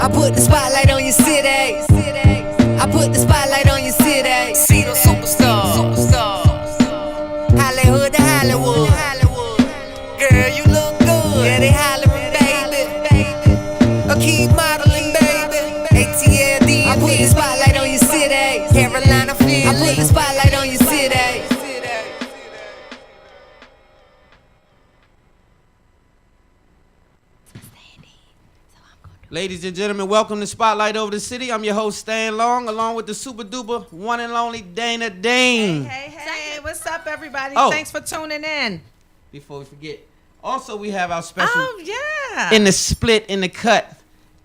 I put the spotlight on your city. I put the spotlight on your city. See the superstars. Hollywood to Hollywood. Girl, you look good. Yeah, they hollering, baby. I keep modeling, baby. ATLD. I put the spotlight on your city. Carolina, Philly. I put the spotlight on your city. Ladies and gentlemen, welcome to Spotlight Over the City. I'm your host, Stan Long, along with the super duper one and only Dayne. Hey, what's up, everybody? Oh. Thanks for tuning in. Before we forget, also we have our special yeah. in the split, in the cut,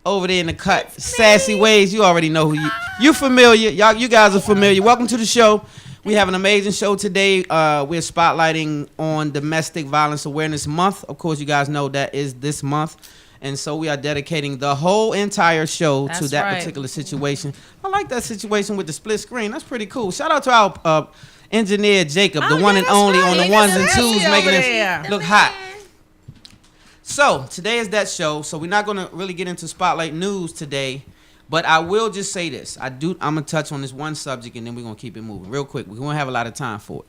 over there in the cut, Sassi Whayz. You already know who you familiar. You guys are familiar. Welcome to the show. We have an amazing show today. We're spotlighting on Domestic Violence Awareness Month. Of course, you guys know that is this month. And so we are dedicating the whole entire show to that particular situation. I like that situation with the split screen. That's pretty cool. Shout out to our engineer, Jacob, the one and only on the ones and twos, making it look hot. So today is that show. So we're not going to really get into Spotlight News today. But I will just say this. I'm going to touch on this one subject, and then we're going to keep it moving real quick. We won't have a lot of time for it.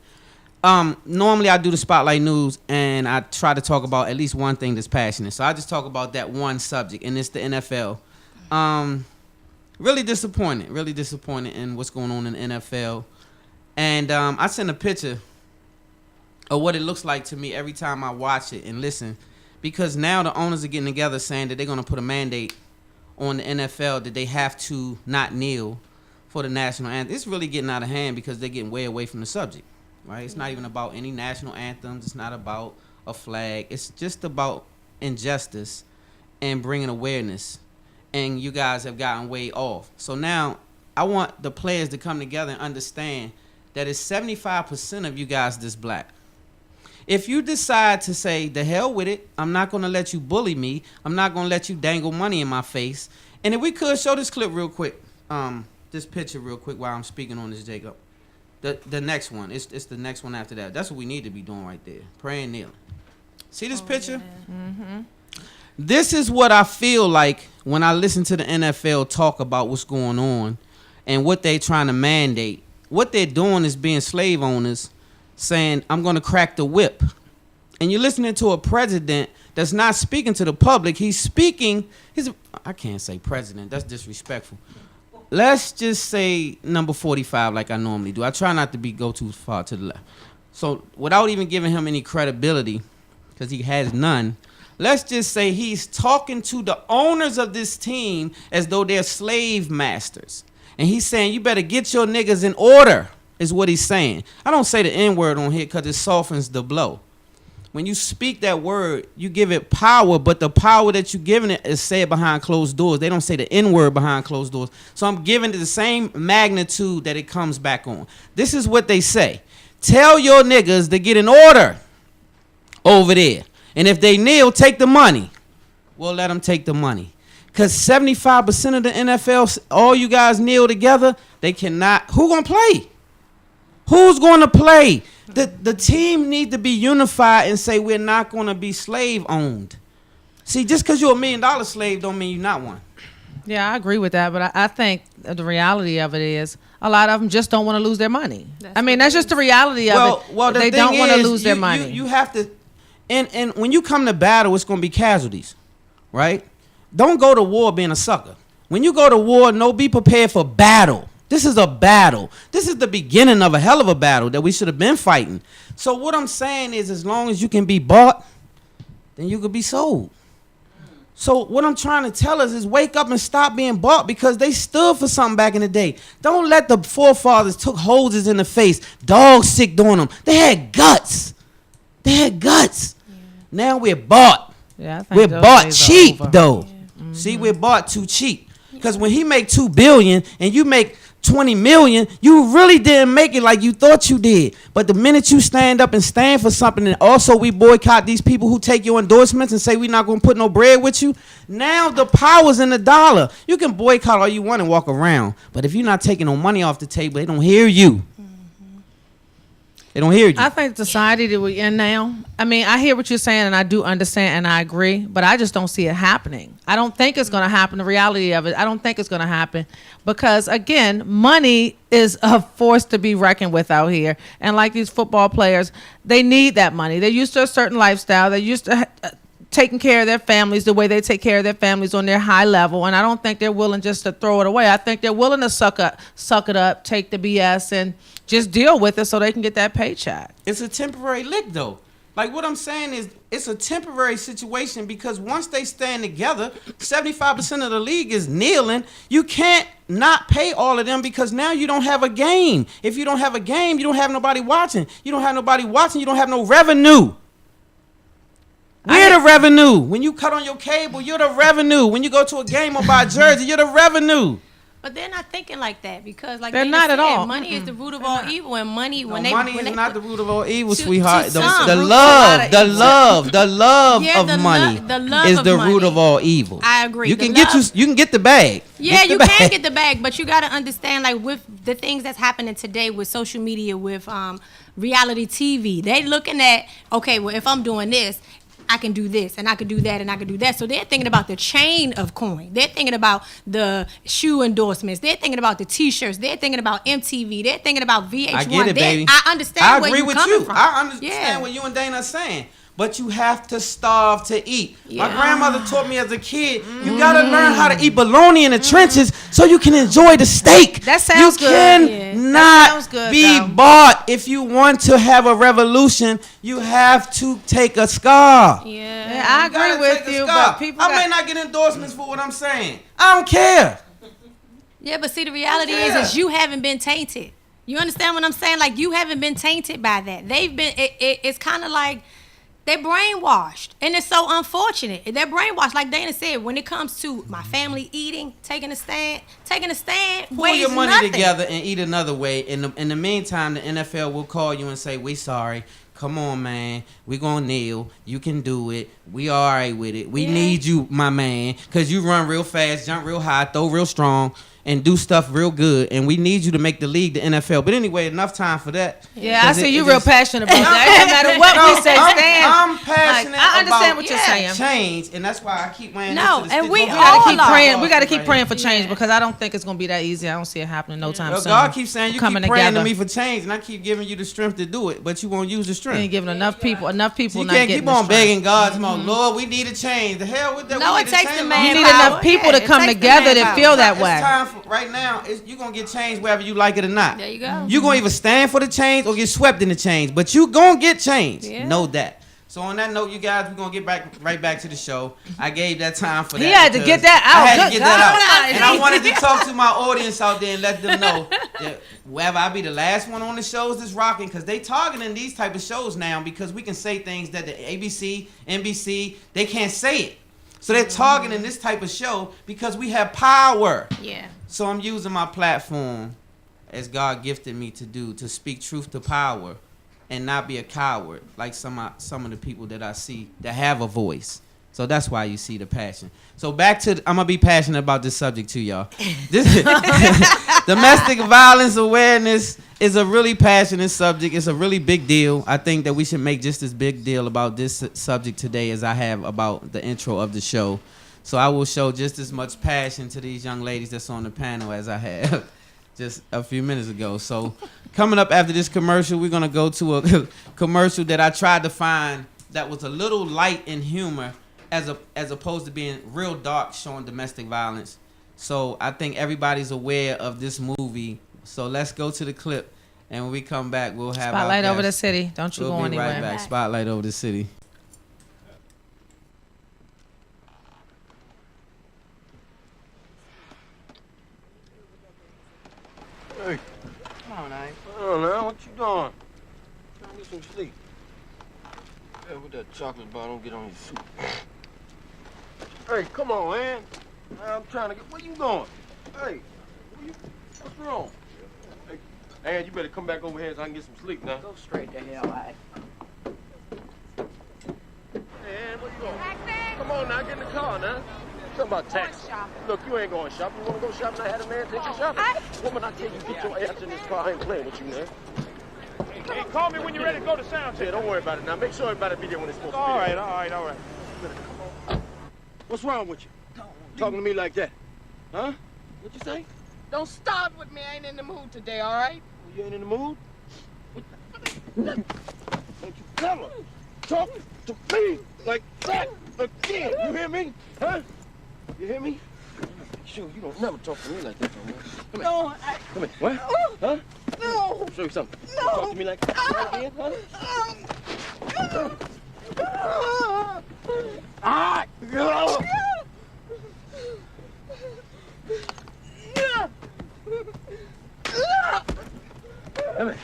Normally I do the Spotlight News and I try to talk about at least one thing that's passionate. So I just talk about that one subject, and it's the NFL. Really disappointed in what's going on in the NFL. And I sent a picture of what it looks like to me every time I watch it and listen, because now the owners are getting together saying that they're going to put a mandate on the NFL that they have to not kneel for the national anthem. It's really getting out of hand because they're getting way away from the subject. Right? It's not even about any national anthems. It's not about a flag. It's just about injustice and bringing awareness. And you guys have gotten way off. So now I want the players to come together and understand that it's 75% of you guys that's black. If you decide to say, the hell with it, I'm not going to let you bully me. I'm not going to let you dangle money in my face. And if we could show this clip real quick, this picture real quick while I'm speaking on this, Jacob. The next one. It's the next one after that. That's what we need to be doing right there. Praying, kneeling. See this picture? Mm-hmm. This is what I feel like when I listen to the NFL talk about what's going on and what they're trying to mandate. What they're doing is being slave owners saying, I'm going to crack the whip. And you're listening to a president that's not speaking to the public. He's speaking. I can't say president. That's disrespectful. Let's just say number 45 like I normally do. I try not to go too far to the left. So without even giving him any credibility, because he has none, let's just say he's talking to the owners of this team as though they're slave masters. And he's saying, you better get your niggas in order, is what he's saying. I don't say the N-word on here because it softens the blow. When you speak that word, you give it power, but the power that you're giving it is said behind closed doors. They don't say the N-word behind closed doors. So I'm giving it the same magnitude that it comes back on. This is what they say. Tell your niggas to get in order over there. And if they kneel, take the money. We'll let them take the money. Because 75% of the NFL, all you guys kneel together, they cannot. Who going to play? Who's going to play? The team need to be unified and say we're not going to be slave owned. See, just because you're $1 million slave don't mean you're not one. Yeah, I agree with that, but I think the reality of it is a lot of them just don't want to lose their money. That's just the reality of it. Well, they don't want to lose their money. You have to, and when you come to battle, it's going to be casualties, right? Don't go to war being a sucker. When you go to war, be prepared for battle. This is a battle. This is the beginning of a hell of a battle that we should have been fighting. So what I'm saying is, as long as you can be bought, then you could be sold. So what I'm trying to tell us is wake up and stop being bought, because they stood for something back in the day. Don't let the forefathers took hoses in the face, dog sick doing them. They had guts. Yeah. Now we're bought. Yeah, we're bought cheap, though. Yeah. Mm-hmm. See, we're bought too cheap. Because when he make $2 billion and you make $20 million, you really didn't make it like you thought you did. But the minute you stand up and stand for something, and also we boycott these people who take your endorsements and say we're not going to put no bread with you, now the power's in the dollar. You can boycott all you want and walk around, but if you're not taking no money off the table, they don't hear you. They don't hear you. I think the society that we're in now, I mean, I hear what you're saying and I do understand and I agree, but I just don't see it happening. I don't think it's going to happen. The reality of it, I don't think it's going to happen because, again, money is a force to be reckoned with out here. And like these football players, they need that money. They're used to a certain lifestyle. They're used to taking care of their families the way they take care of their families on their high level. And I don't think they're willing just to throw it away. I think they're willing to suck it up, take the BS and just deal with it so they can get that paycheck. It's a temporary lick, though. Like, what I'm saying is it's a temporary situation because once they stand together, 75% of the league is kneeling. You can't not pay all of them because now you don't have a game. If you don't have a game, you don't have nobody watching. You don't have nobody watching. You don't have no revenue. We're the revenue. When you cut on your cable, you're the revenue. When you go to a game or buy a jersey, you're the revenue. But they're not thinking like that because, like they're they not said, at all. money is the root of all evil, and money money is not the root of all evil, to sweetheart. The some. love Yeah, of money the love is of the money. root of all evil. I agree. You can get the bag. Yeah, you bag. can get the bag, but you got to understand, like with the things that's happening today with social media, with reality TV, they looking at, okay, well, if I'm doing this, I can do this, and I can do that, and I can do that. So they're thinking about the chain of coin. They're thinking about the shoe endorsements. They're thinking about the T-shirts. They're thinking about MTV. They're thinking about VH1. I get it, baby. I understand where agree you're with coming you. from. I understand what you and Dayne are saying. But you have to starve to eat. Yeah. My grandmother taught me as a kid, you gotta learn how to eat bologna in the trenches so you can enjoy the steak. That sounds you good. cannot That sounds good, be though. bought. If you want to have a revolution, you have to take a scar. Yeah, I You gotta agree with take a you, scar. but people I may not get endorsements for what I'm saying. I don't care. Yeah, but see, the reality is you haven't been tainted. You understand what I'm saying? Like, you haven't been tainted by that. They've been, it's kind of like, they're brainwashed, and it's so unfortunate. They're brainwashed, like Dana said. When it comes to my family eating, taking a stand, Pull your money together and eat another way. In the meantime, the NFL will call you and say, "We sorry. Come on, man. We gonna kneel. You can do it. We all right with it. We need you, my man, because you run real fast, jump real high, throw real strong, and do stuff real good. And we need you to make the league, the NFL." But anyway, enough time for that. Yeah, I see you real passionate about that. No matter what we say, stand. I'm passionate I understand about what you're saying. change, and that's why I keep wearing No, this to the and stick. we We gotta keep all are. praying. We gotta keep praying for change because I don't think it's gonna be that easy. I don't see it happening no time soon. God keeps saying you keep Coming praying together. to me for change, and I keep giving you the strength to do it, but you won't use the You strength. ain't giving enough people You not can't getting keep the on strength. begging God, Lord, we need a change. The hell with that. No, we it need a takes change. the man You need power. enough people Yeah, to it come takes the together to manpower. feel that It's way. time for right now. You're gonna get change whether you like it or not. There you go. You gonna either stand for the change or get swept in the change, but you gonna get change. Yeah. Know that. So on that note, you guys, we're gonna get right back to the show. I gave that time for that. He had to because get that out. I had to Good get that God. out. And I wanted to talk to my audience out there and let them know that whether I be the last one on the shows that's rocking, because they targeting these type of shows now because we can say things that the ABC, NBC, they can't say it. So they're targeting this type of show because we have power. Yeah. So I'm using my platform as God gifted me to do, to speak truth to power and not be a coward like some of the people that I see that have a voice. So that's why you see the passion. So back to, I'm going to be passionate about this subject too, y'all. Domestic violence awareness is a really passionate subject. It's a really big deal. I think that we should make just as big deal about this subject today as I have about the intro of the show. So I will show just as much passion to these young ladies that's on the panel as I have just a few minutes ago. So coming up after this commercial, we're going to go to a commercial that I tried to find that was a little light in humor as opposed to being real dark, showing domestic violence. So I think everybody's aware of this movie. So let's go to the clip, and when we come back, we'll have Spotlight our over the guest. city. Don't you We'll go be anywhere. right back. Spotlight over the city. Hey, Come on, Ike. oh, now what you doing? Trying to get some sleep. Hey, with that chocolate bar, don't get on your suit. Hey, come on, man. I'm trying to get. Where you going? Hey, what's wrong? Hey, Ann, you better come back over here so I can get some sleep now. Go straight to hell, Ike. Hey, Ann, where you going? Come on now, get in the car now. Talking about taxi. Look, you ain't going shopping. You want to go shopping? I had a man take you shopping. Woman, I tell you, get your ass in this car. I ain't playing with you, man. Hey, call me when you're ready to go to sound check. Yeah, don't worry about it now. Make sure everybody be there when it's supposed to be. All right. Come on. What's wrong with you? Talking to me like that? Huh? What'd you say? Don't start with me. I ain't in the mood today, all right? You ain't in the mood? Don't you ever talk to me like that again. You hear me? Huh? You hear me? Sure, you don't never talk to me like that no more. Come here. No, Come here. What? Huh? no. Let me show you something. No. Talk to me like that again, huh? All right. Go. Come here.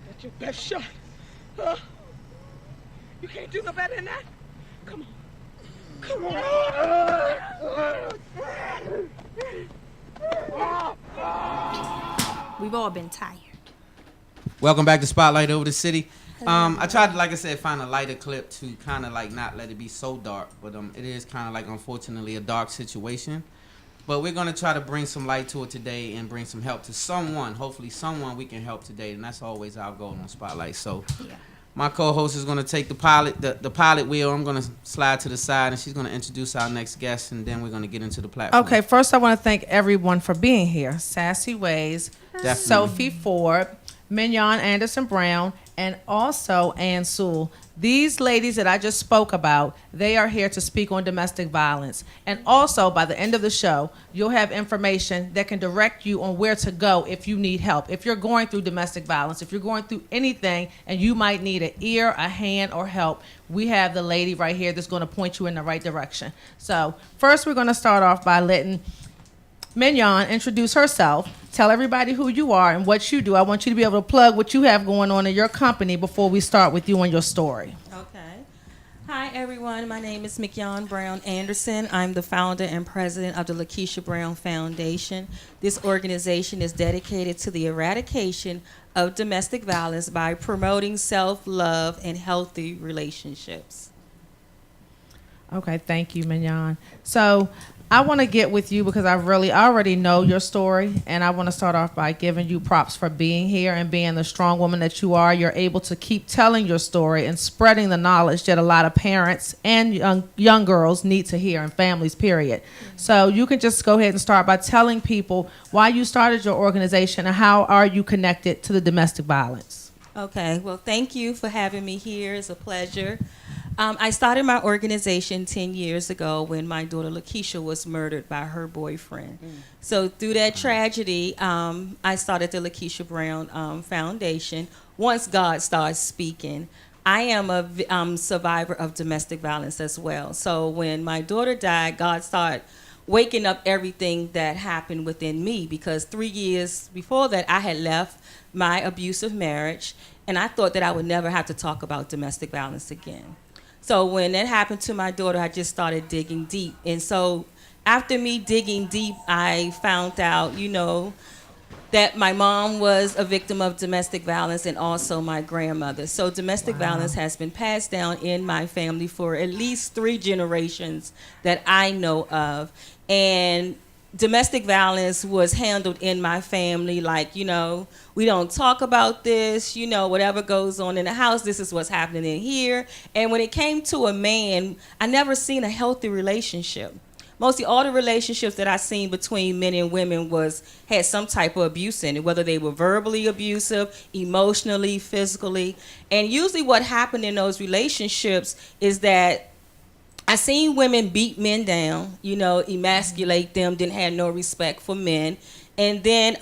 That's your best shot. Huh? You can't do no better than that? Come on. Come on. We've all been tired. Welcome back to Spotlight Over the City. I tried to, like I said, find a lighter clip to kind of like not let it be so dark, but it is kind of like, unfortunately, a dark situation. But we're going to try to bring some light to it today and bring some help to someone. Hopefully someone we can help today, and that's always our goal on Spotlight. So my co-host is going to take the pilot wheel. I'm going to slide to the side, and she's going to introduce our next guest, and then we're going to get into the platform. Okay, first I want to thank everyone for being here. Sassi Whayz, Definitely. Sophie Ford, Mignon Anderson Brown, and also Ann Sewell. These ladies that I just spoke about, they are here to speak on domestic violence. And also, by the end of the show, you'll have information that can direct you on where to go if you need help. If you're going through domestic violence, if you're going through anything and you might need an ear, a hand, or help, we have the lady right here that's going to point you in the right direction. So first, we're going to start off by letting Mignon introduce herself. Tell everybody who you are and what you do. I want you to be able to plug what you have going on in your company before we start with you and your story. Okay. Hi, everyone. My name is Mignon Brown Anderson. I'm the founder and president of the Lakeisha Brown Foundation. This organization is dedicated to the eradication of domestic violence by promoting self-love and healthy relationships. Okay, thank you, Mignon. So I want to get with you because I already know your story, and I want to start off by giving you props for being here and being the strong woman that you are. You're able to keep telling your story and spreading the knowledge that a lot of parents and young girls need to hear, and families, period. So you can just go ahead and start by telling people why you started your organization and how are you connected to the domestic violence. Okay, well, thank you for having me here. It's a pleasure. I started my organization 10 years ago when my daughter Lakeisha was murdered by her boyfriend. So through that tragedy, I started the Lakeisha Brown Foundation. Once God starts speaking, I am a survivor of domestic violence as well. So when my daughter died, God started waking up everything that happened within me, because 3 years before that, I had left my abusive marriage, and I thought that I would never have to talk about domestic violence again. So when that happened to my daughter, I just started digging deep. And so after me digging deep, I found out, that my mom was a victim of domestic violence, and also my grandmother. So domestic violence has been passed down in my family for at least 3 generations that I know of. And domestic violence was handled in my family like, we don't talk about this, whatever goes on in the house, this is what's happening in here. And when it came to a man, I never seen a healthy relationship. Mostly all the relationships that I seen between men and women had some type of abuse in it, whether they were verbally abusive, emotionally, physically. And usually what happened in those relationships is that I seen women beat men down, emasculate them, didn't have no respect for men. And then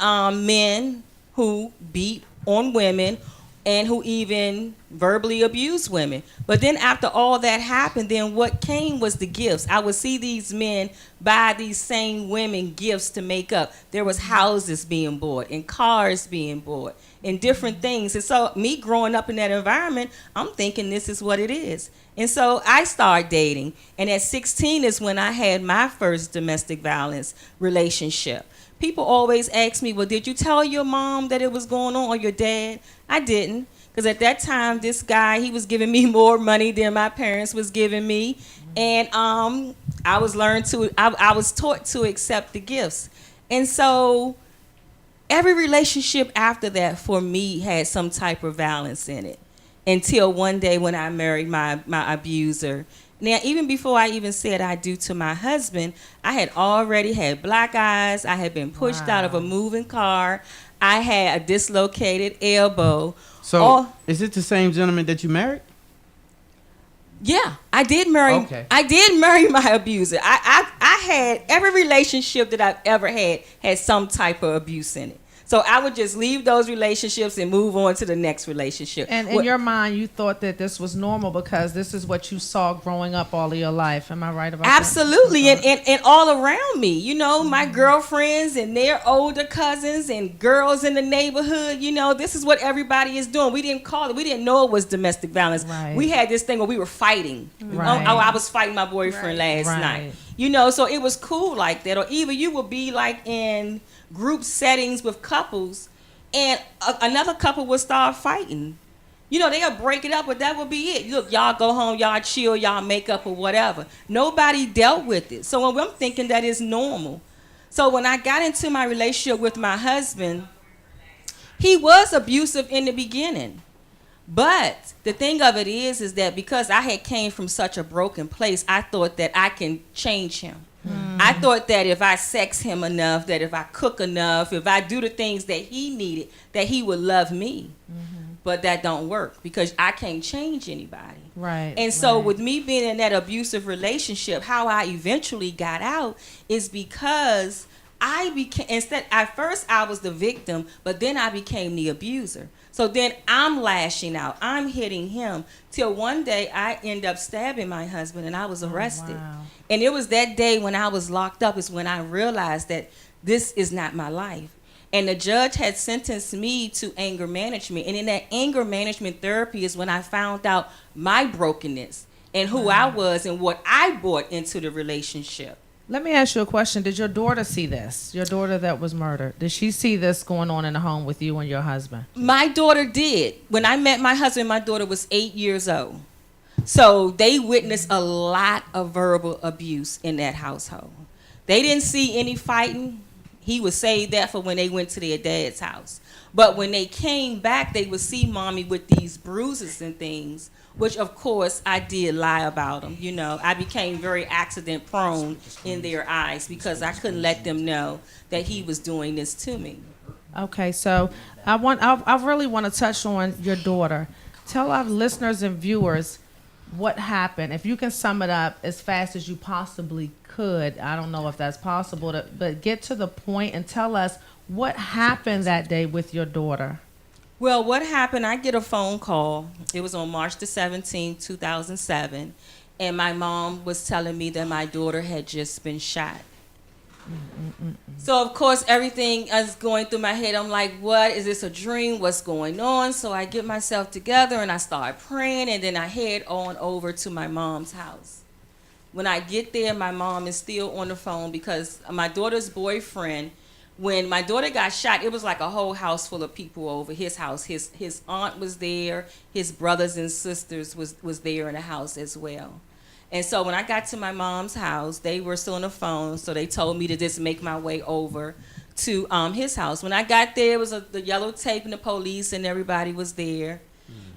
men who beat on women and who even verbally abused women. But then after all that happened, then what came was the gifts. I would see these men buy these same women gifts to make up. There was houses being bought and cars being bought and different things. And so me growing up in that environment, I'm thinking this is what it is. And so I started dating. And at 16 is when I had my first domestic violence relationship. People always ask me, well, did you tell your mom that it was going on, or your dad? I didn't, because at that time, this guy, he was giving me more money than my parents was giving me. And I was taught to accept the gifts. And so every relationship after that for me had some type of balance in it. Until one day when I married my abuser. Now, even before I even said I do to my husband, I had already had black eyes. I had been pushed out of a moving car. I had a dislocated elbow. So, is it the same gentleman that you married? Yeah, I did marry. Okay. I did marry my abuser. I had every relationship that I've ever had some type of abuse in it. So I would just leave those relationships and move on to the next relationship. And in your mind, you thought that this was normal because this is what you saw growing up all of your life. Am I right about absolutely. that? Absolutely. And all around me, you know, my girlfriends and their older cousins and girls in the neighborhood, you know, this is what everybody is doing. We didn't call it. We didn't know it was domestic violence. Right. We had this thing where we were fighting. Right. Oh, I was fighting my boyfriend last night. You know, so it was cool like that. Or either you would be like in group settings with couples and another couple would start fighting. You know, they'll break it up, but that would be it. Look, y'all go home, y'all chill, y'all make up or whatever. Nobody dealt with it. So I'm thinking that is normal. So when I got into my relationship with my husband, he was abusive in the beginning. But the thing of it is that because I had came from such a broken place, I thought that I can change him. I thought that if I sex him enough, that if I cook enough, if I do the things that he needed, that he would love me. But that don't work because I can't change anybody. Right. And so with me being in that abusive relationship, how I eventually got out is because I became, at first I was the victim, but then I became the abuser. So then I'm lashing out. I'm hitting him till one day I end up stabbing my husband and I was arrested. Wow. And it was that day when I was locked up is when I realized that this is not my life. And the judge had sentenced me to anger management. And in that anger management therapy is when I found out my brokenness and who I was and what I brought into the relationship. Let me ask you a question. Did your daughter see this? Your daughter that was murdered. Did she see this going on in the home with you and your husband? My daughter did. When I met my husband, my daughter was 8 years old. So they witnessed a lot of verbal abuse in that household. They didn't see any fighting. He would save that for when they went to their dad's house. But when they came back, they would see mommy with these bruises and things, which of course I did lie about them. You know, I became very accident prone in their eyes because I couldn't let them know that he was doing this to me. Okay, so I really want to touch on your daughter. Tell our listeners and viewers what happened. If you can sum it up as fast as you possibly could. I don't know if that's possible, but get to the point and tell us what happened that day with your daughter. Well, what happened, I get a phone call. It was on March the 17th, 2007. And my mom was telling me that my daughter had just been shot. So, of course, everything is going through my head. I'm like, what? Is this a dream? What's going on? So I get myself together and I start praying. And then I head on over to my mom's house. When I get there, my mom is still on the phone because my daughter's boyfriend, when my daughter got shot, it was like a whole house full of people over his house. His aunt was there. His brothers and sisters was there in the house as well. And so when I got to my mom's house, they were still on the phone, so they told me to just make my way over to his house. When I got there, it was the yellow tape and the police and everybody was there.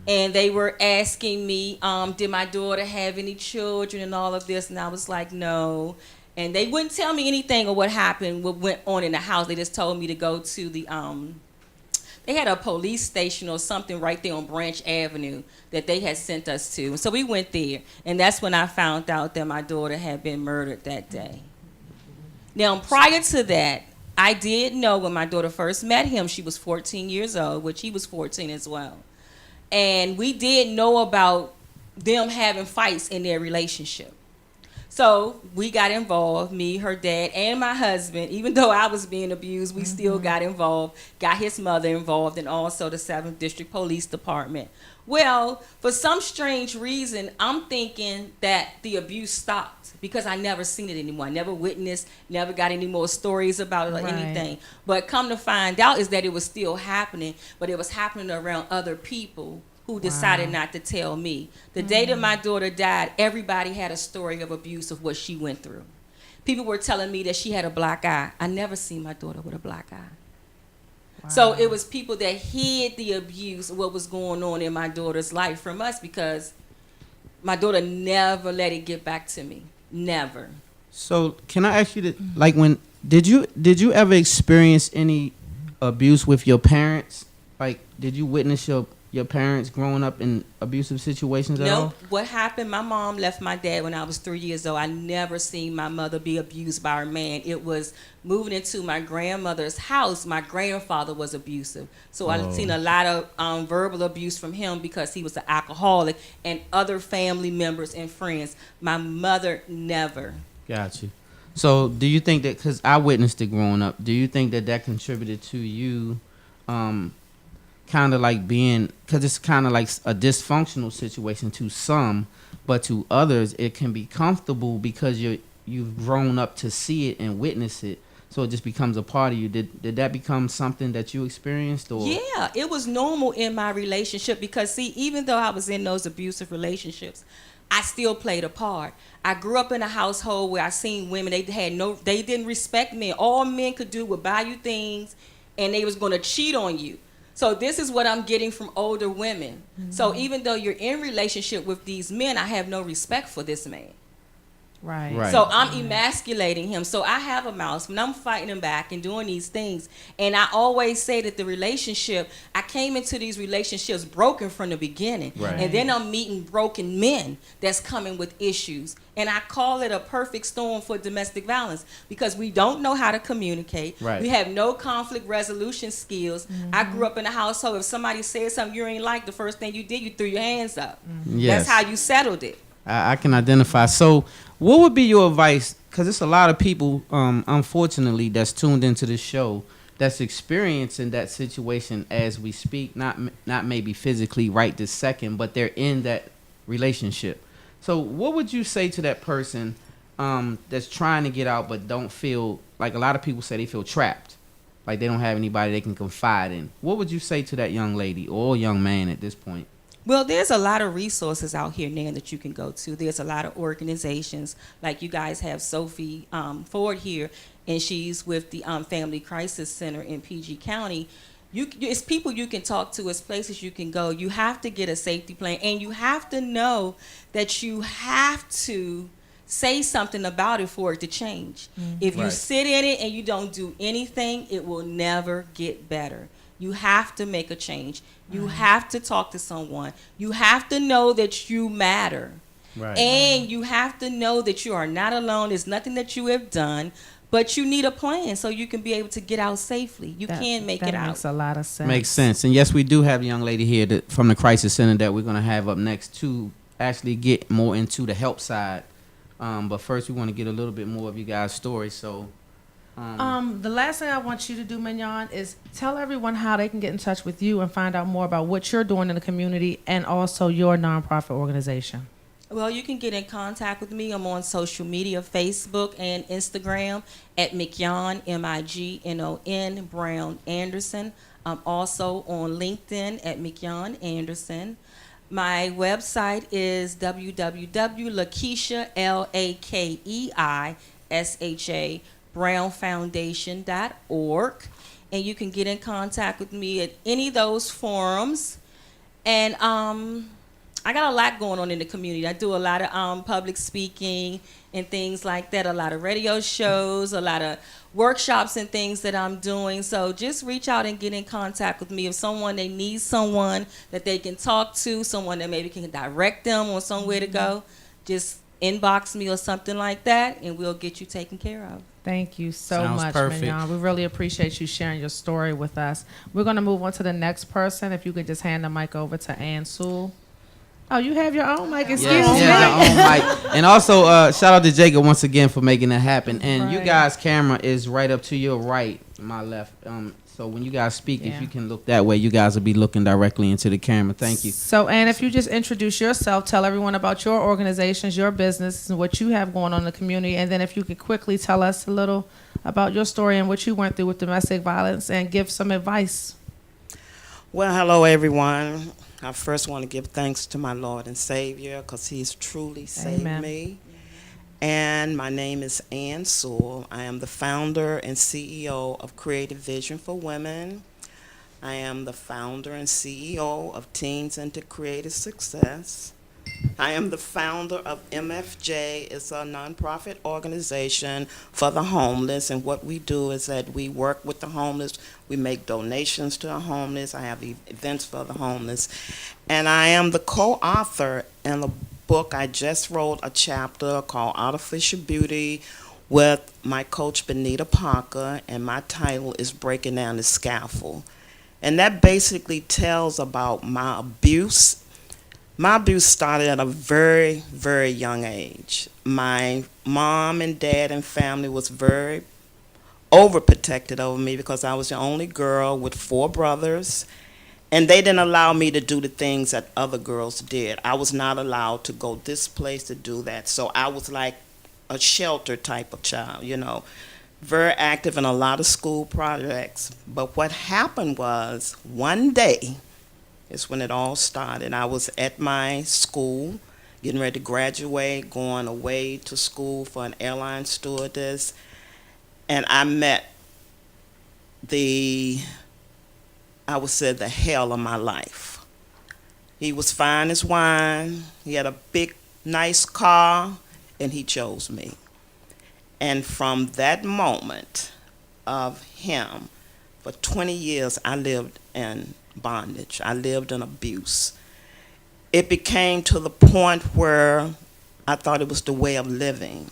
And they were asking me, did my daughter have any children and all of this? And I was like, no. And they wouldn't tell me anything of what happened, what went on in the house. They just told me to go to the, they had a police station or something right there on Branch Avenue that they had sent us to. So we went there. And that's when I found out that my daughter had been murdered that day. Now, prior to that, I did know when my daughter first met him, she was 14 years old, which he was 14 as well. And we did know about them having fights in their relationship. So we got involved, me, her dad, and my husband. Even though I was being abused, we still got involved, got his mother involved, and also the 7th District Police Department. Well, for some strange reason, I'm thinking that the abuse stopped because I never seen it anymore. I never witnessed, never got any more stories about it or anything. But come to find out is that it was still happening, but it was happening around other people who decided not to tell me. The day that my daughter died, everybody had a story of abuse of what she went through. People were telling me that she had a black eye. I never seen my daughter with a black eye. Wow. So it was people that hid the abuse of what was going on in my daughter's life from us, because my daughter never let it get back to me. Never. So can I ask you that, like, when did you ever experience any abuse with your parents? Like, did you witness your parents growing up in abusive situations at all? No. What happened, my mom left my dad when I was 3 years old. I never seen my mother be abused by her man. It was moving into my grandmother's house. My grandfather was abusive. So I've seen a lot of verbal abuse from him because he was an alcoholic, and other family members and friends. My mother never. Got you. So do you think that, because I witnessed it growing up, do you think that contributed to you kind of like being, because it's kind of like a dysfunctional situation to some, but to others it can be comfortable because you've grown up to see it and witness it, so it just becomes a part of you. Did that become something that you experienced? Or Yeah, it was normal in my relationship, because see, even though I was in those abusive relationships, I still played a part. I grew up in a household where I seen women, they didn't respect men. All men could do was buy you things, and they was going to cheat on you. So this is what I'm getting from older women. Mm-hmm. So even though you're in relationship with these men, I have no respect for this man. Right. So I'm emasculating him. So I have a mouse when I'm fighting him back and doing these things. And I always say that the relationship, I came into these relationships broken from the beginning. Right. And then I'm meeting broken men that's coming with issues. And I call it a perfect storm for domestic violence, because we don't know how to communicate. Right. We have no conflict resolution skills. Mm-hmm. I grew up in a household, if somebody said something you ain't like, the first thing you did, you threw your hands up. Mm-hmm. Yes. That's how you settled it. I can identify. So what would be your advice? Because it's a lot of people, unfortunately, that's tuned into this show that's experiencing that situation as we speak, not maybe physically right this second, but they're in that relationship. So what would you say to that person that's trying to get out but don't feel, like a lot of people say they feel trapped, like they don't have anybody they can confide in? What would you say to that young lady or young man at this point? Well, there's a lot of resources out here now that you can go to. There's a lot of organizations, like you guys have Sophie Ford here, and she's with the Family Crisis Center in PG County. It's people you can talk to. It's places you can go. You have to get a safety plan, and you have to know that you have to say something about it for it to change. Mm-hmm. If you sit in it and you don't do anything, it will never get better. You have to make a change. You have to talk to someone. You have to know that you matter. Right. And you have to know that you are not alone. There's nothing that you have done, but you need a plan so you can be able to get out safely. You can make it out. That makes a lot of sense. Makes sense. And yes, we do have a young lady here from the Crisis Center that we're going to have up next to actually get more into the help side. But first, we want to get a little bit more of you guys' stories. So the last thing I want you to do, Mignon, is tell everyone how they can get in touch with you and find out more about what you're doing in the community and also your nonprofit organization. Well, you can get in contact with me. I'm on social media, Facebook and Instagram at Mignon, Mignon, Brown Anderson. I'm also on LinkedIn at Mignon Anderson. My website is www.lakeisha, LAKEISHA, brownfoundation.org, and you can get in contact with me at any of those forums. And I got a lot going on in the community. I do a lot of public speaking and things like that, a lot of radio shows, a lot of workshops and things that I'm doing. So just reach out and get in contact with me. If they need someone that they can talk to, someone that maybe can direct them on somewhere to go, just inbox me or something like that, and we'll get you taken care of. Thank you so Sounds much, perfect. Mignon. We really appreciate you sharing your story with us. We're going to move on to the next person. If you could just hand the mic over to Ann Sewell. Oh, you have your own mic. Excuse me. Your own mic. And also, shout out to Jacob once again for making that happen. And you guys' camera is right up to your right, my left. So when you guys speak, if you can look that way, you guys will be looking directly into the camera. Thank you. So, Ann, if you just introduce yourself, tell everyone about your organizations, your business, and what you have going on in the community. And then if you could quickly tell us a little about your story and what you went through with domestic violence and give some advice. Well, hello, everyone. I first want to give thanks to my Lord and Savior because He's truly saved Amen. me. And my name is Ann Sewell. I am the founder and CEO of Creative Vision for Women. I am the founder and CEO of Teens into Creative Success. I am the founder of MFJ. It's a nonprofit organization for the homeless, and what we do is that we work with the homeless. We make donations to the homeless. I have events for the homeless. And I am the co-author in the book. I just wrote a chapter called Artificial Beauty with my coach, Benita Parker, and my title is Breaking Down the Scaffold. And that basically tells about my abuse. My abuse started at a very, very young age. My mom and dad and family was very overprotected over me because I was the only girl with 4 brothers, and they didn't allow me to do the things that other girls did. I was not allowed to go this place to do that. So I was like a shelter type of child, you know, very active in a lot of school projects. But what happened was one day, is when it all started. I was at my school, getting ready to graduate, going away to school for an airline stewardess, and I met the hell of my life. He was fine as wine, he had a big, nice car, and he chose me. And from that moment of him, for 20 years, I lived in bondage. I lived in abuse. It became to the point where I thought it was the way of living.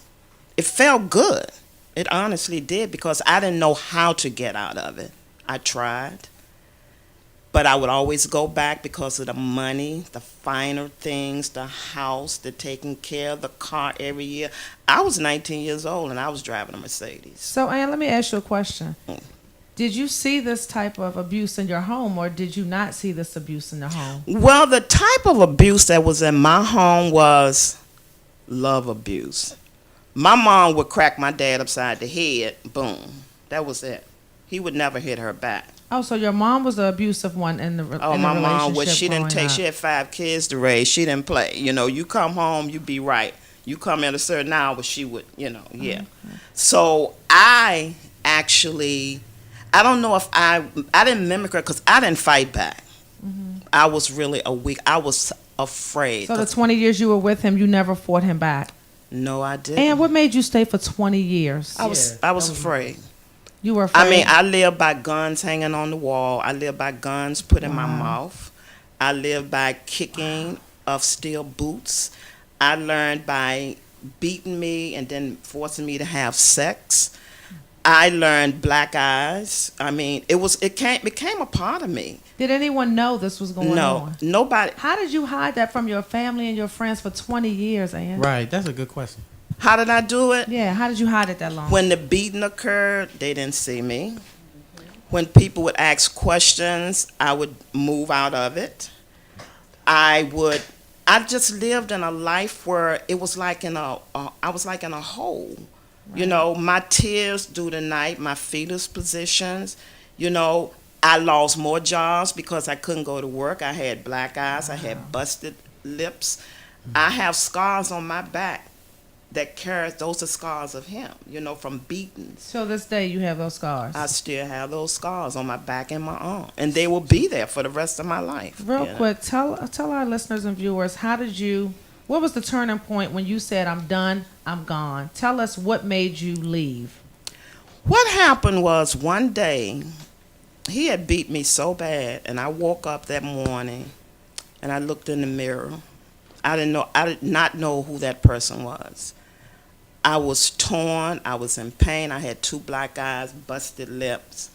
It felt good. It honestly did, because I didn't know how to get out of it. I tried, but I would always go back because of the money, the finer things, the house, the taking care of the car every year. I was 19 years old and I was driving a Mercedes. So, Ann, let me ask you a question. Did you see this type of abuse in your home, or did you not see this abuse in the home? Well, the type of abuse that was in my home was love abuse. My mom would crack my dad upside the head, boom. That was it. He would never hit her back. Oh, so your mom was the abusive one in the relationship. Oh, my mom was. She didn't take. Up. She had 5 kids to raise. She didn't play. You know, you come home, you be right. You come at a certain hour, she would. You know, yeah. Okay. So I actually, I don't know if I didn't mimic her because I didn't fight back. Mm-hmm. I was really I was afraid. So the 20 years you were with him, you never fought him back? No, I didn't. And what made you stay for 20 years? I was afraid. You were afraid? I mean, I lived by guns hanging on the wall. I lived by guns put in my mouth. I lived by kicking of steel boots. I learned by beating me and then forcing me to have sex. I learned black eyes. I mean, it became a part of me. Did anyone know this was going on? No, nobody. How did you hide that from your family and your friends for 20 years, Ann? Right, that's a good question. How did I do it? Yeah, how did you hide it that long? When the beating occurred, they didn't see me. When people would ask questions, I would move out of it. I just lived in a life where it was like I was like in a hole. Right. You know, my tears through the night, my fetus positions, you know, I lost more jobs because I couldn't go to work. I had black eyes. I had busted lips. I have scars on my back that carries, those are scars of him, you know, from beatings. So this day you have those scars? I still have those scars on my back and my arm. And they will be there for the rest of my life. Real quick, tell our listeners and viewers, what was the turning point when you said, I'm done, I'm gone? Tell us what made you leave. What happened was one day, he had beat me so bad, and I woke up that morning, and I looked in the mirror. I did not know who that person was. I was torn, I was in pain, I had 2 black eyes, busted lips.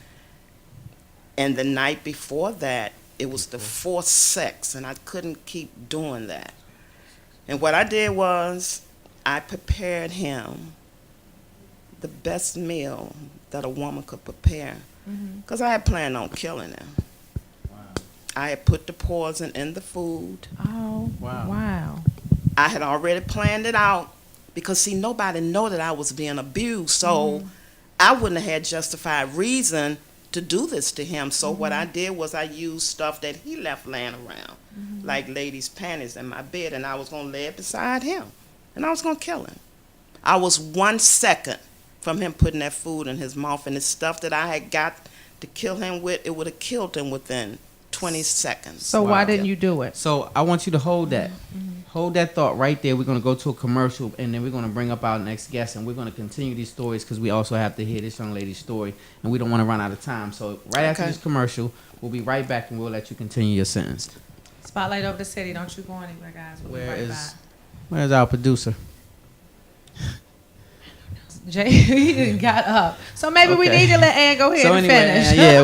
And the night before that, it was the forced sex, and I couldn't keep doing that. And what I did was, I prepared him the best meal that a woman could prepare, because I had planned on killing him. Wow. I had put the poison in the food. Oh, wow. I had already planned it out, because, see, nobody knew that I was being abused, so I wouldn't have had justified reason to do this to him. So what I did was I used stuff that he left laying around, like ladies' panties in my bed, and I was going to lay it beside him, and I was going to kill him. I was 1 second from him putting that food in his mouth, and the stuff that I had got to kill him with, it would have killed him within 20 seconds. So why didn't you do it? So I want you to hold that. Hold that thought right there. We're going to go to a commercial, and then we're going to bring up our next guest, and we're going to continue these stories because we also have to hear this young lady's story, and we don't want to run out of time. So right after this commercial, we'll be right back, and we'll let you continue your sentence. Spotlight over the city. Don't you go anywhere, guys. We'll be right back. Where's our producer? Jay, he didn't got up. So maybe we need to let Ann go ahead and finish. Yeah,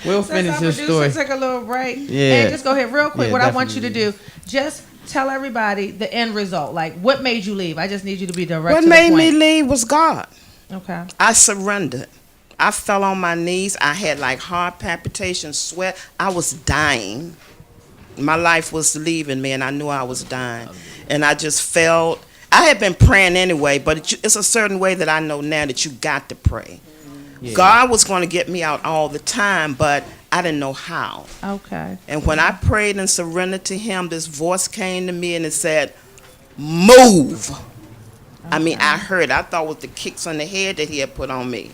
we'll finish Since his our story. producer took a little break. Yeah. And just go ahead real quick. Yeah, What I want you to definitely. do, just tell everybody the end result. Like, what made you leave? I just need you to be direct What to the made point. me leave was God. Okay. I surrendered. I fell on my knees. I had like heart palpitations, sweat. I was dying. My life was leaving me, and I knew I was dying. And I just felt, I had been praying anyway, but it's a certain way that I know now that you got to pray. Yeah. God was going to get me out all the time, but I didn't know how. Okay. And when I prayed and surrendered to him, this voice came to me and it said, move. I mean, I heard, I thought it was the kicks on the head that he had put on me.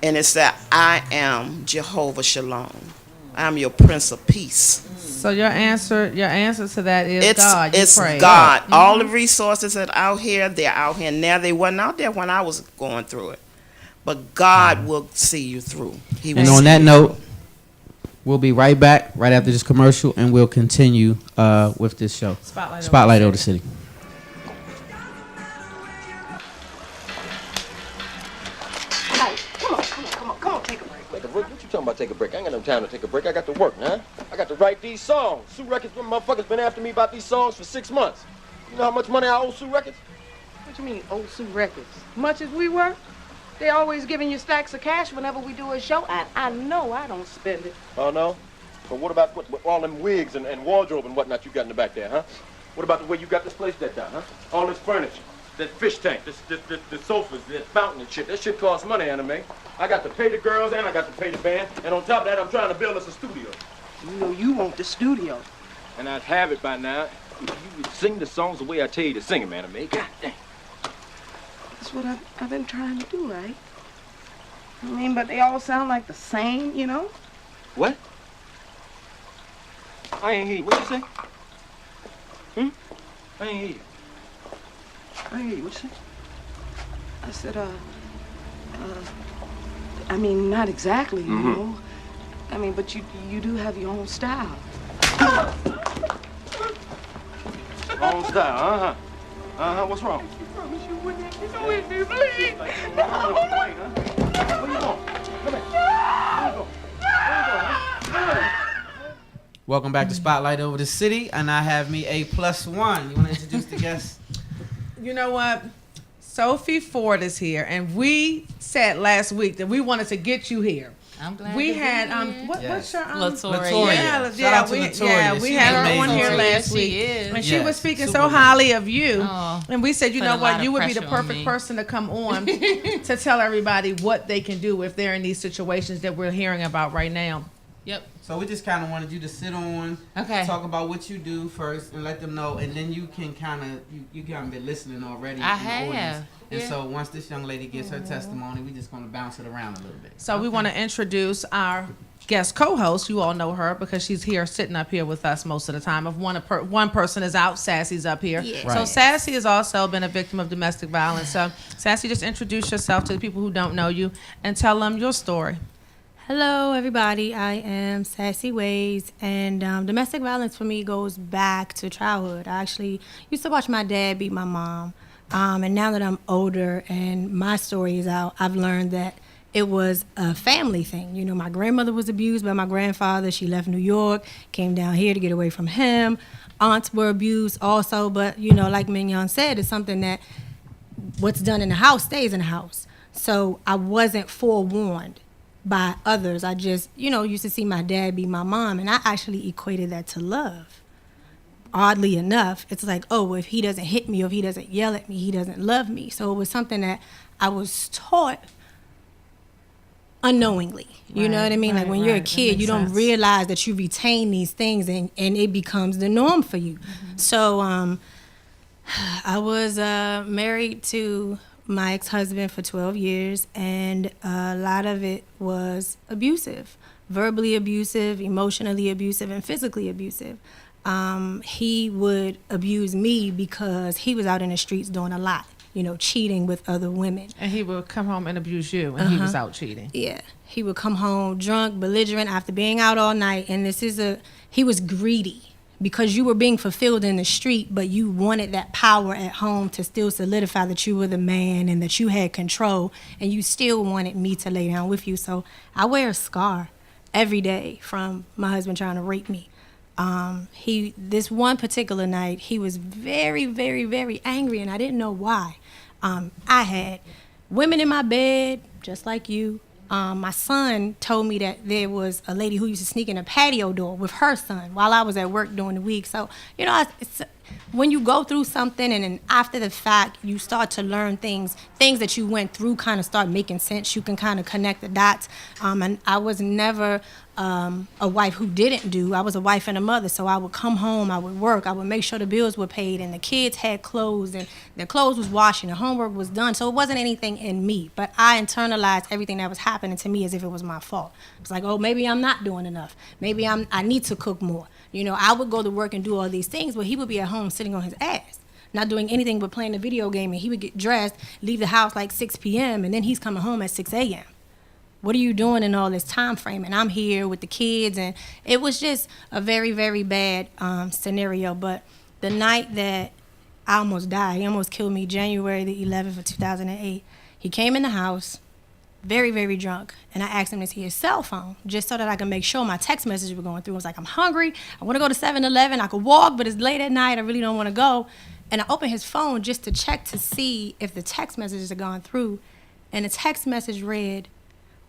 And it said, I am Jehovah Shalom. I'm your Prince of Peace. So your answer to that is God. You It's pray. God. All the resources that are out here, they're out here. Now they wasn't out there when I was going through it. But God will see you through. He will And see on that you note, through. we'll be right back right after this commercial, and we'll continue with this show. Spotlight over the city. Come on, take a break. Take a break? What you talking about take a break? I ain't got no time to take a break. I got to work, man. I got to write these songs. Sue Records, motherfuckers been after me about these songs for 6 months. You know how much money I owe Sue Records? What you mean, old Sue Records? Much as we were, they always giving you stacks of cash whenever we do a show. I know I don't spend it. Oh, no? But what about what all them wigs and wardrobe and whatnot you got in the back there, huh? What about the way you got this place decked out, huh? All this furniture, that fish tank, the sofas, that fountain and shit. That shit costs money, Anime. I got to pay the girls and I got to pay the band. And on top of that, I'm trying to build us a studio. You know you want the studio. And I'd have it by now if you would sing the songs the way I tell you to sing them, Anime. God damn. That's what I've been trying to do, right? I mean, but they all sound like the same, you know? What? I ain't hear you. What you say? I ain't hear you. I ain't hear you. What you say? I said, I mean, not exactly, you know. I mean, but you do have your own style. Wrong style, what's wrong? I promise you wouldn't. You know it, please. Where you going? Come here. Where you going? Welcome back to Spotlight Over the City, and I have me a +1. You want to introduce the guest? You know what? Sophie Ford is here, and we said last week that we wanted to get you here. I'm glad We to be had here. what's your Latoya. Yeah, Shout out to we Latoya. we She's had her on amazing. here Latoya, last she week, is. and she Yes, was speaking super so amazing. highly of you. Oh, And we said, you put know a lot what, of you would be the pressure on perfect me. person to come on to tell everybody what they can do if they're in these situations that we're hearing about right now. Yep. So we just kind of wanted you to sit on, Okay. talk about what you do first, and let them know, and then you can kind of you kind of been listening already. I in the audience. have. And Yeah. so once this young lady gives her testimony, we just gonna bounce it around a little bit. So we want to introduce our guest co-host. You all know her because she's here sitting up here with us most of the time. If one person is out, Sassy's up here. Yeah. So Right. Sassy has also been a victim of domestic violence. So Sassy, just introduce yourself to the people who don't know you and tell them your story. Hello, everybody. I am Sassi Whayz, and domestic violence for me goes back to childhood. I actually used to watch my dad beat my mom, and now that I'm older and my story is out, I've learned that it was a family thing. You know, my grandmother was abused by my grandfather. She left New York, came down here to get away from him. Aunts were abused also, but, you know, like Mignon said, it's something that what's done in the house stays in the house. So I wasn't forewarned by others. I just, you know, used to see my dad beat my mom, and I actually equated that to love. Oddly enough, it's like, oh, if he doesn't hit me or if he doesn't yell at me, he doesn't love me. So it was something that I was taught unknowingly. You know what I mean? Like when you're a kid, you don't realize that you retain these things and it becomes the norm for you. So I was married to my ex-husband for 12 years, and a lot of it was abusive, verbally abusive, emotionally abusive, and physically abusive. He would abuse me because he was out in the streets doing a lot, you know, cheating with other women. And he would come home and abuse you when he was out cheating. Yeah. He would come home drunk, belligerent after being out all night. And he was greedy because you were being fulfilled in the street, but you wanted that power at home to still solidify that you were the man and that you had control. And you still wanted me to lay down with you. So I wear a scar every day from my husband trying to rape me. This one particular night, he was very, very, very angry, and I didn't know why. I had women in my bed, just like you. My son told me that there was a lady who used to sneak in a patio door with her son while I was at work during the week. So, you know, when you go through something and then after the fact, you start to learn things that you went through kind of start making sense. You can kind of connect the dots. And I was never a wife who didn't do. I was a wife and a mother. So I would come home, I would work, I would make sure the bills were paid and the kids had clothes and their clothes was washed and the homework was done. So it wasn't anything in me, but I internalized everything that was happening to me as if it was my fault. It's like, oh, maybe I'm not doing enough. Maybe I need to cook more. You know, I would go to work and do all these things, but he would be at home sitting on his ass, not doing anything but playing a video game, and he would get dressed, leave the house like 6 p.m., and then he's coming home at 6 a.m. What are you doing in all this time frame? And I'm here with the kids, and it was just a very, very bad scenario. But the night that I almost died, he almost killed me, January the 11th of 2008, he came in the house, very, very drunk, and I asked him to see his cell phone just so that I could make sure my text messages were going through. I was like, I'm hungry, I want to go to 7-Eleven, I could walk, but it's late at night, I really don't want to go. And I opened his phone just to check to see if the text messages had gone through, and the text message read,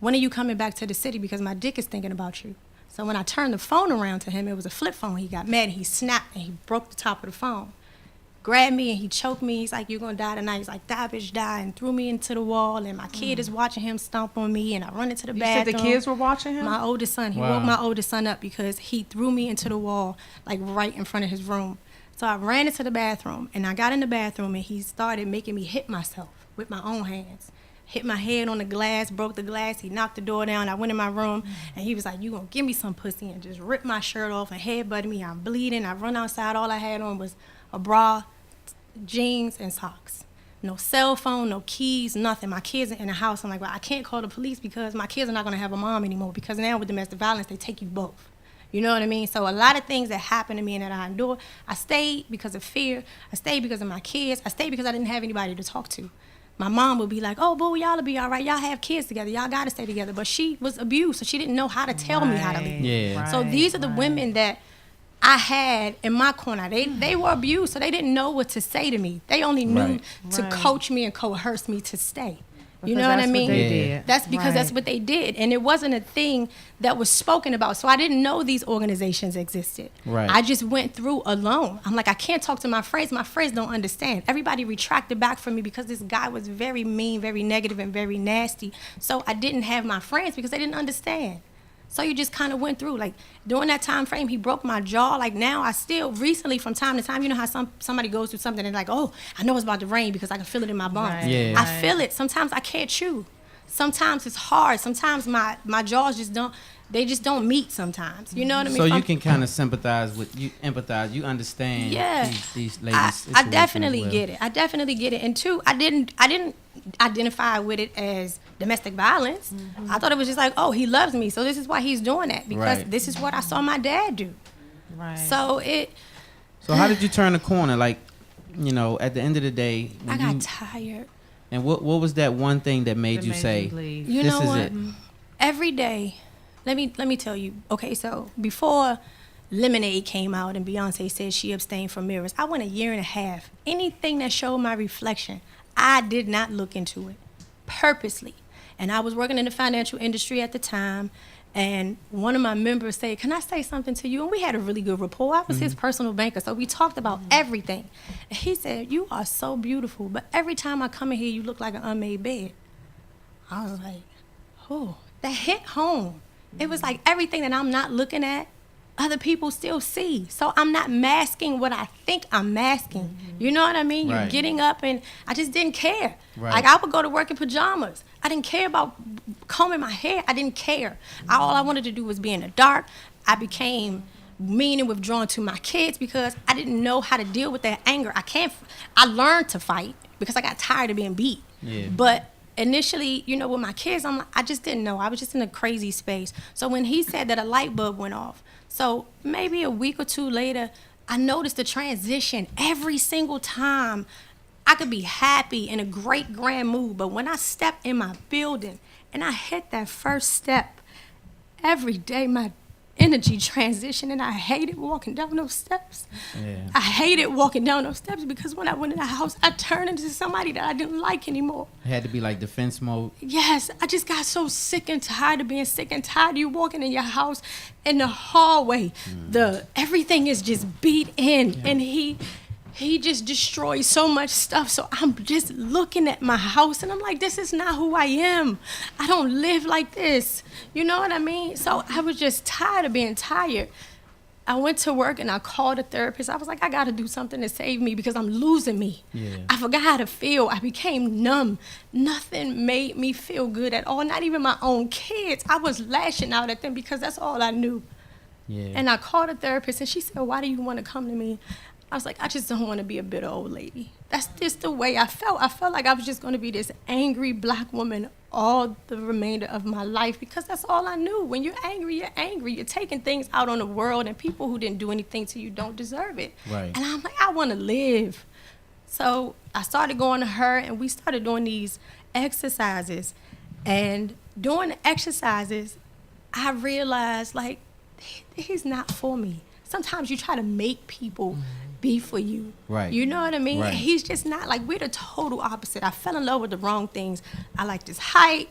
when are you coming back to the city because my dick is thinking about you? So when I turned the phone around to him, it was a flip phone. He got mad and he snapped and he broke the top of the phone. Grabbed me and he choked me. He's like, you're gonna die tonight. He's like, die, bitch, die, and threw me into the wall. And my kid is watching him stomp on me, and I run into the bathroom. You said the kids were watching him? My oldest son. He woke my oldest son up because he threw me into the wall, like right in front of his room. So I ran into the bathroom, and I got in the bathroom, and he started making me hit myself with my own hands. Hit my head on the glass, broke the glass. He knocked the door down. I went in my room, and he was like, you gonna give me some pussy, and just ripped my shirt off and headbutted me. I'm bleeding. I run outside. All I had on was a bra, jeans, and socks. No cell phone, no keys, nothing. My kids are in the house. I'm like, well, I can't call the police because my kids are not going to have a mom anymore because now with domestic violence, they take you both. You know what I mean? So a lot of things that happened to me and that I endured, I stayed because of fear. I stayed because of my kids. I stayed because I didn't have anybody to talk to. My mom would be like, oh, boo, y'all will be all right. Y'all have kids together. Y'all got to stay together. But she was abused, so she didn't know how to tell me how to leave. Yeah. So these are the women that I had in my corner. They were abused, so they didn't know what to say to me. They only knew to coach me and coerce me to stay. You know what I mean? They did. That's because that's what they did. And it wasn't a thing that was spoken about. So I didn't know these organizations existed. Right. I just went through alone. I'm like, I can't talk to my friends. My friends don't understand. Everybody retracted back from me because this guy was very mean, very negative, and very nasty. So I didn't have my friends because they didn't understand. So you just kind of went through, like, during that time frame, he broke my jaw. Like, now I still, recently, from time to time, you know how somebody goes through something and like, oh, I know it's about to rain because I can feel it in my bones. Right. Yeah. I feel it. Sometimes I can't chew. Sometimes it's hard. Sometimes my jaws just don't meet sometimes. You know what I mean? So you can kind of empathize, you understand these ladies. I definitely get it. I definitely get it. And two, I didn't identify with it as domestic violence. I thought it was just like, oh, he loves me, so this is why he's doing that, because this is what I saw my dad do. Right. So how did you turn the corner? Like, you know, at the end of the day, I got tired. And what was that one thing that made you say, you this know is what? it? Every day, let me tell you. Okay, so before Lemonade came out and Beyonce said she abstained from mirrors, I went a year and a half. Anything that showed my reflection, I did not look into it purposely. And I was working in the financial industry at the time, and one of my members said, can I say something to you? And we had a really good rapport. I was his personal banker, so we talked about everything. And he said, you are so beautiful, but every time I come in here, you look like an unmade bed. I was like, oh, that hit home. It was like everything that I'm not looking at, other people still see. So I'm not masking what I think I'm masking. You know what I mean? You're Right. getting up, and I just didn't care. Right. Like, I would go to work in pajamas. I didn't care about combing my hair. I didn't care. All I wanted to do was be in the dark. I became mean and withdrawn to my kids because I didn't know how to deal with that anger. I learned to fight because I got tired of being beat. Yeah. But initially, you know, with my kids, I just didn't know. I was just in a crazy space. So when he said that, a light bulb went off. So maybe a week or two later, I noticed the transition every single time. I could be happy in a great grand mood, but when I step in my building and I hit that first step, every day my energy transition, and I hated walking down those steps. Yeah. I hated walking down those steps because when I went in the house, I turned into somebody that I didn't like anymore. It had to be like defense mode. Yes, I just got so sick and tired of being sick and tired of you walking in your house in the hallway. Everything is just beat in, and he just destroys so much stuff. So I'm just looking at my house and I'm like, this is not who I am. I don't live like this. You know what I mean? So I was just tired of being tired. I went to work and I called a therapist. I was like, I got to do something to save me because I'm losing me. Yeah. I forgot how to feel. I became numb. Nothing made me feel good at all. Not even my own kids. I was lashing out at them because that's all I knew. Yeah. And I called a therapist and she said, why do you want to come to me? I was like, I just don't want to be a bitter old lady. That's just the way I felt. I felt like I was just going to be this angry black woman all the remainder of my life because that's all I knew. When you're angry, you're angry. You're taking things out on the world, and people who didn't do anything to you don't deserve it. Right. And I'm like, I want to live. So I started going to her, and we started doing these exercises. And doing the exercises, I realized, like, he's not for me. Sometimes you try to make people be for you. Right. You know what I mean? Right. He's just not. Like, we're the total opposite. I fell in love with the wrong things. I liked his height,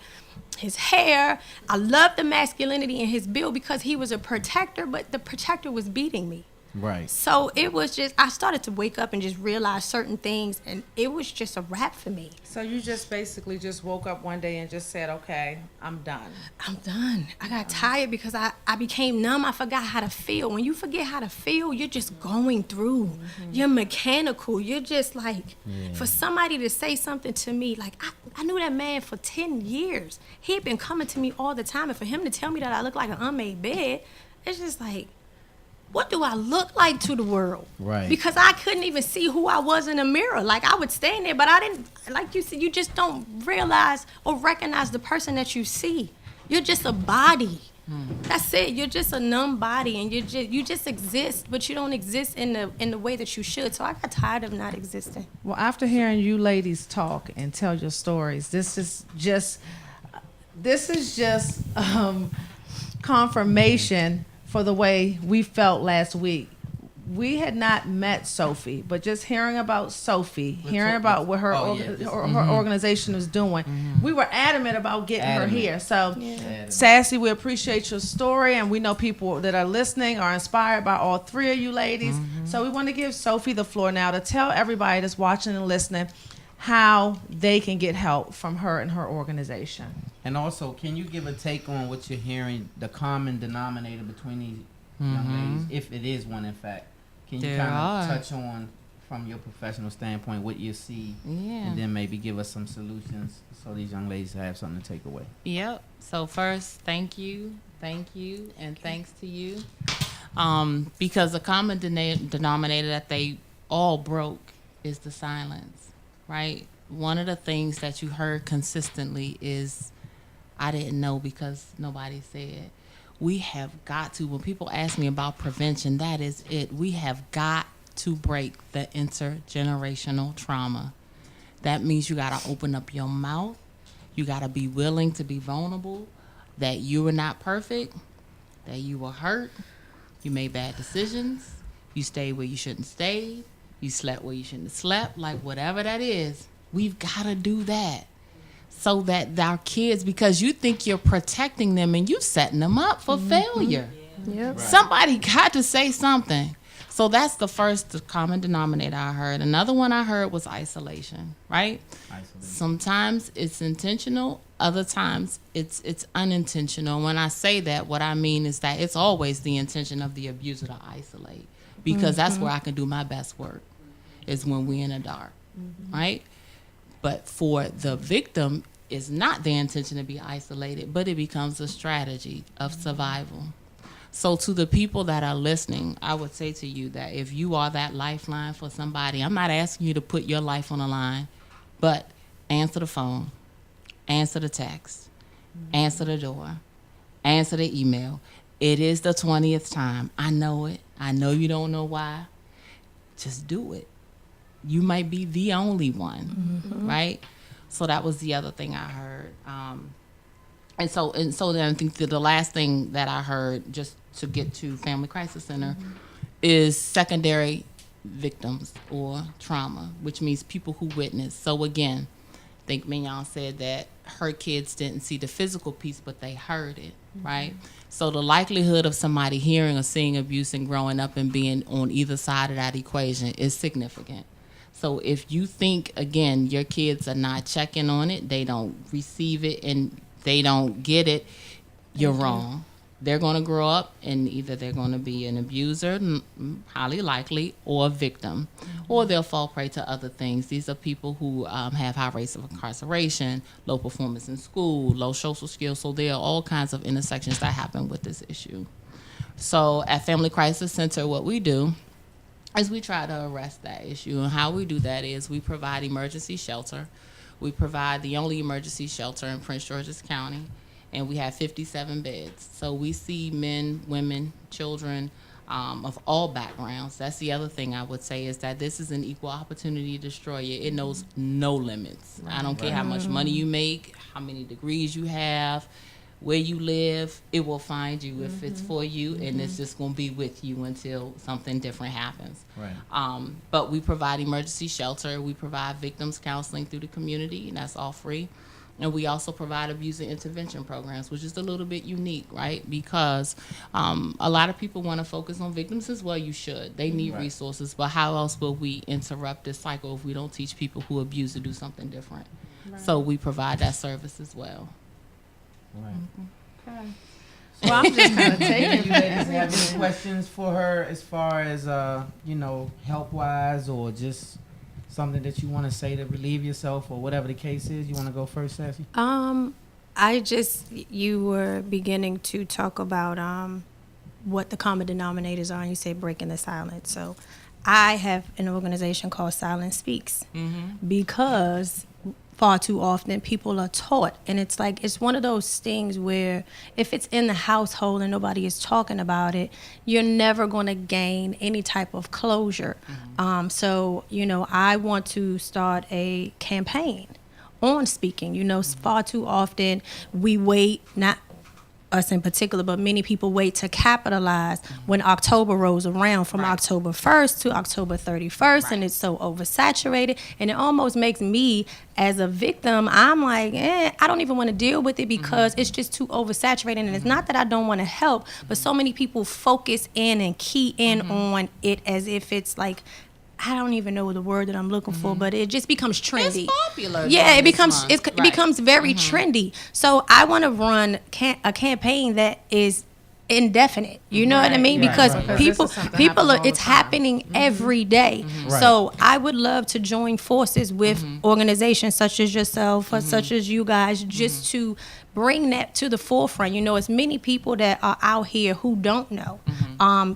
his hair. I loved the masculinity in his build because he was a protector, but the protector was beating me. Right. So it was just, I started to wake up and just realize certain things, and it was just a wrap for me. So you just basically just woke up one day and just said, okay, I'm done. I'm done. I got tired because I became numb. I forgot how to feel. When you forget how to feel, you're just going through. You're mechanical. You're just like, for somebody to say something to me, like, I knew that man for 10 years. He had been coming to me all the time. And for him to tell me that I look like an unmade bed, it's just like, what do I look like to the world? Right. Because I couldn't even see who I was in a mirror. Like, I would stand there, but I didn't, like you said, you just don't realize or recognize the person that you see. You're just a body. That's it. You're just a numb body, and you just exist, but you don't exist in the way that you should. So I got tired of not existing. Well, after hearing you ladies talk and tell your stories, this is just confirmation for the way we felt last week. We had not met Sophie, but just hearing about Sophie, hearing about what her organization was doing, we were adamant about getting her here. So, Sassy, we appreciate your story, and we know people that are listening are inspired by all three of you ladies. So we want to give Sophie the floor now to tell everybody that's watching and listening how they can get help from her and her organization. And also, can you give a take on what you're hearing, the common denominator between these young ladies, if it is one in fact? Can you kind of touch on, from your professional standpoint, what you see, and then maybe give us some solutions so these young ladies have something to take away? Yep. So first, thank you, and thanks to you. Because the common denominator that they all broke is the silence, right? One of the things that you heard consistently is, I didn't know because nobody said. We have got to, when people ask me about prevention, that is it. We have got to break the intergenerational trauma. That means you got to open up your mouth. You got to be willing to be vulnerable, that you are not perfect, that you were hurt, you made bad decisions, you stayed where you shouldn't stay, you slept where you shouldn't have slept, like whatever that is. We've got to do that so that our kids, because you think you're protecting them and you setting them up for failure. Yep. Somebody got to say something. So that's the first common denominator I heard. Another one I heard was isolation, right? Sometimes it's intentional, other times it's unintentional. When I say that, what I mean is that it's always the intention of the abuser to isolate, because that's where I can do my best work, is when we're in the dark, right? But for the victim, it's not the intention to be isolated, but it becomes a strategy of survival. So to the people that are listening, I would say to you that if you are that lifeline for somebody, I'm not asking you to put your life on the line, but answer the phone, answer the text, answer the door, answer the email. It is the 20th time. I know it. I know you don't know why. Just do it. You might be the only one, right? So that was the other thing I heard. And so then I think that the last thing that I heard, just to get to Family Crisis Center, is secondary victims or trauma, which means people who witness. So again, I think Mignon said that her kids didn't see the physical piece, but they heard it, right? So the likelihood of somebody hearing or seeing abuse and growing up and being on either side of that equation is significant. So if you think, again, your kids are not checking on it, they don't receive it, and they don't get it, you're wrong. They're going to grow up and either they're going to be an abuser, highly likely, or a victim, or they'll fall prey to other things. These are people who have high rates of incarceration, low performance in school, low social skills. So there are all kinds of intersections that happen with this issue. So at Family Crisis Center, what we do is we try to arrest that issue. And how we do that is we provide emergency shelter. We provide the only emergency shelter in Prince George's County, and we have 57 beds. So we see men, women, children of all backgrounds. That's the other thing I would say, is that this is an equal opportunity destroyer. It knows no limits. I don't care how much money you make, how many degrees you have, where you live, it will find you if it's for you, and it's just going to be with you until something different happens. Right. But we provide emergency shelter. We provide victims counseling through the community, and that's all free. And we also provide abuse and intervention programs, which is a little bit unique, right? Because a lot of people want to focus on victims as well. You should. They need resources. But how else will we interrupt this cycle if we don't teach people who abuse to do something different? So we provide that service as well. Right. Okay. Well, I'm just kind of taking You ladies have any questions for her as far as, help-wise, or just something that you want to say to relieve yourself, or whatever the case is? You want to go first, Sassi? You were beginning to talk about what the common denominators are, and you say breaking the silence. So I have an organization called Silence Speaks, because far too often people are taught, and it's like, it's one of those things where if it's in the household and nobody is talking about it, you're never going to gain any type of closure. So I want to start a campaign on speaking. Far too often we wait, not us in particular, but many people wait to capitalize when October rolls around, from October 1st to October 31st, and it's so oversaturated, and it almost makes me, as a victim, I'm like, I don't even want to deal with it, because it's just too oversaturated. And it's not that I don't want to help, but so many people focus in and key in on it as if it's like, I don't even know the word that I'm looking for, but it just becomes trendy. It's popular. Yeah, it becomes very trendy. So I want to run a campaign that is indefinite. You know what I mean? Because people are, it's happening every day. So I would love to join forces with organizations such as yourself, or such as you guys, just to bring that to the forefront. It's many people that are out here who don't know.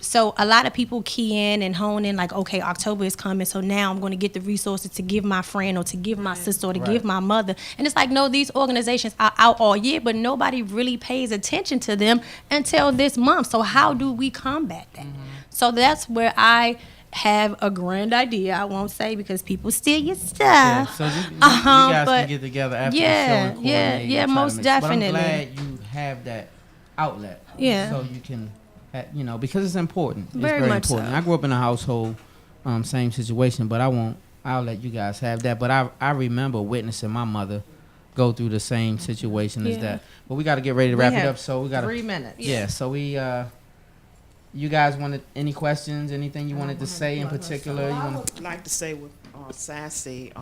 So a lot of people key in and hone in, like, okay, October is coming, so now I'm going to get the resources to give my friend, or to give my sister, or to give my mother. And it's like, no, these organizations are out all year, but nobody really pays attention to them until this month. So how do we combat that? So that's where I have a grand idea. I won't say, because people steal your stuff. Yeah, so you guys can get together after the show and coordinate. Yeah, most definitely. But I'm glad you have that outlet. Yeah. So you can, because it's important. It's Very much important. so. I grew up in a household, same situation, but I'll let you guys have that. But I remember witnessing my mother go through the same situation as that. But we got to get ready to wrap it up. So we got 3 minutes. Yeah. So we you guys wanted any questions? Anything you wanted to say in particular? You I want would like to say with Sassi,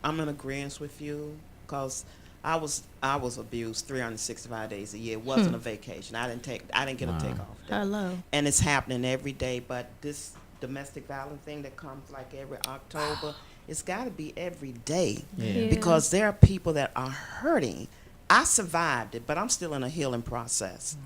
I'm in agreement with you because I was abused 365 days a year. It wasn't a vacation. I didn't get a take off day. Hello. And it's happening every day. But this domestic violence thing that comes like every October, it's got to be every day because there are people that are hurting. I survived it, but I'm still in a healing process.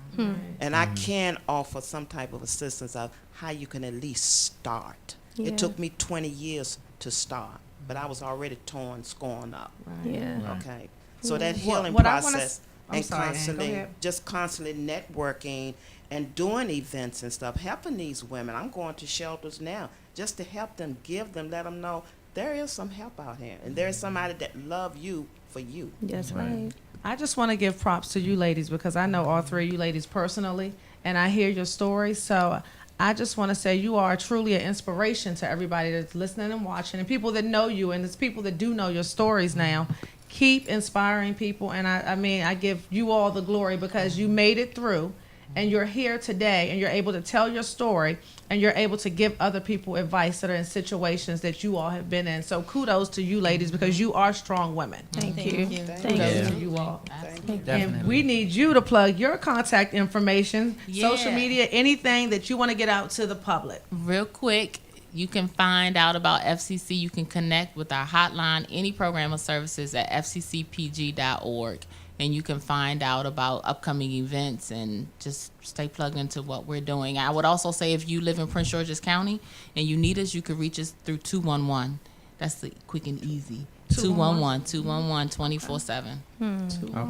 And I can offer some type of assistance of how you can at least start. Yeah. It took me 20 years to start, but I was already torn, scorn up. Yeah. Okay. So that healing what I wanna process I'm and sorry, Ann, go constantly, ahead. just constantly networking and doing events and stuff, helping these women. I'm going to shelters now just to help them, let them know there is some help out here, and there is somebody that love you for you. That's right. I just want to give props to you ladies because I know all three of you ladies personally, and I hear your stories. So I just want to say you are truly an inspiration to everybody that's listening and watching, and people that know you, and there's people that do know your stories now. Keep inspiring people, and I mean, I give you all the glory because you made it through, and you're here today, and you're able to tell your story, and you're able to give other people advice that are in situations that you all have been in. So kudos to you ladies because you are strong women. Thank you. Thank Kudos you. to you all. Definitely. And we need you to plug your contact information, social Yeah. media, anything that you want to get out to the public. Real quick, you can find out about FCC. You can connect with our hotline, any program or services at fccpg.org. And you can find out about upcoming events and just stay plugged into what we're doing. I would also say if you live in Prince George's County and you need us, you can reach us through 211. That's the quick and easy. 211 24/7.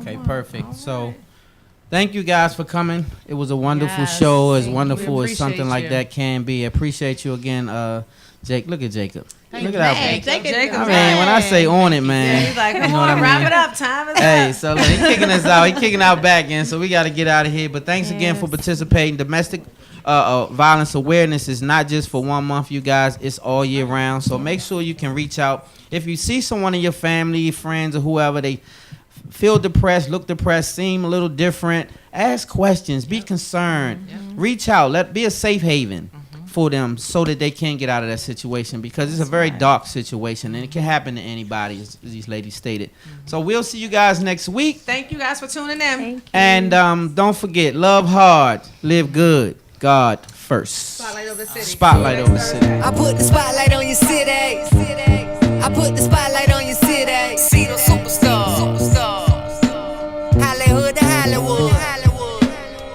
Okay, perfect. So, thank you guys for coming. It was a wonderful Yes, show. As thank you. wonderful We as something appreciate like you. that can be. Appreciate you again, Jake. Look at Jacob. Thank Look you. at Hey, that. Jacob, I mean, when I say on it, man. he's like, you come know what on, I wrap mean? it up. Time is Hey, up. so look, he kicking us out. He kicking out back in, so we got to get out of here. But thanks again for participating. Domestic violence awareness is not just for 1 month, you guys. It's all year round. So make sure you can reach out. If you see someone in your family, friends, or whoever, they feel depressed, look depressed, seem a little different, ask questions, be concerned, reach out, be a safe haven for them so that they can get out of that situation because it's a very dark situation and it can happen to anybody, as these ladies stated. So we'll see you guys next week. Thank you guys for tuning in. And don't forget, love hard, live good, God first. Spotlight over the city. Spotlight over the city. I put the spotlight on your city. I put the spotlight on your city. See the superstars. Hollywood to Hollywood.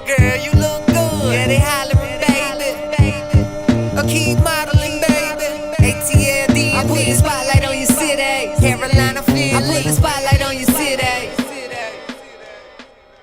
Girl, you look good. Yeah, they hollering, baby. Keep my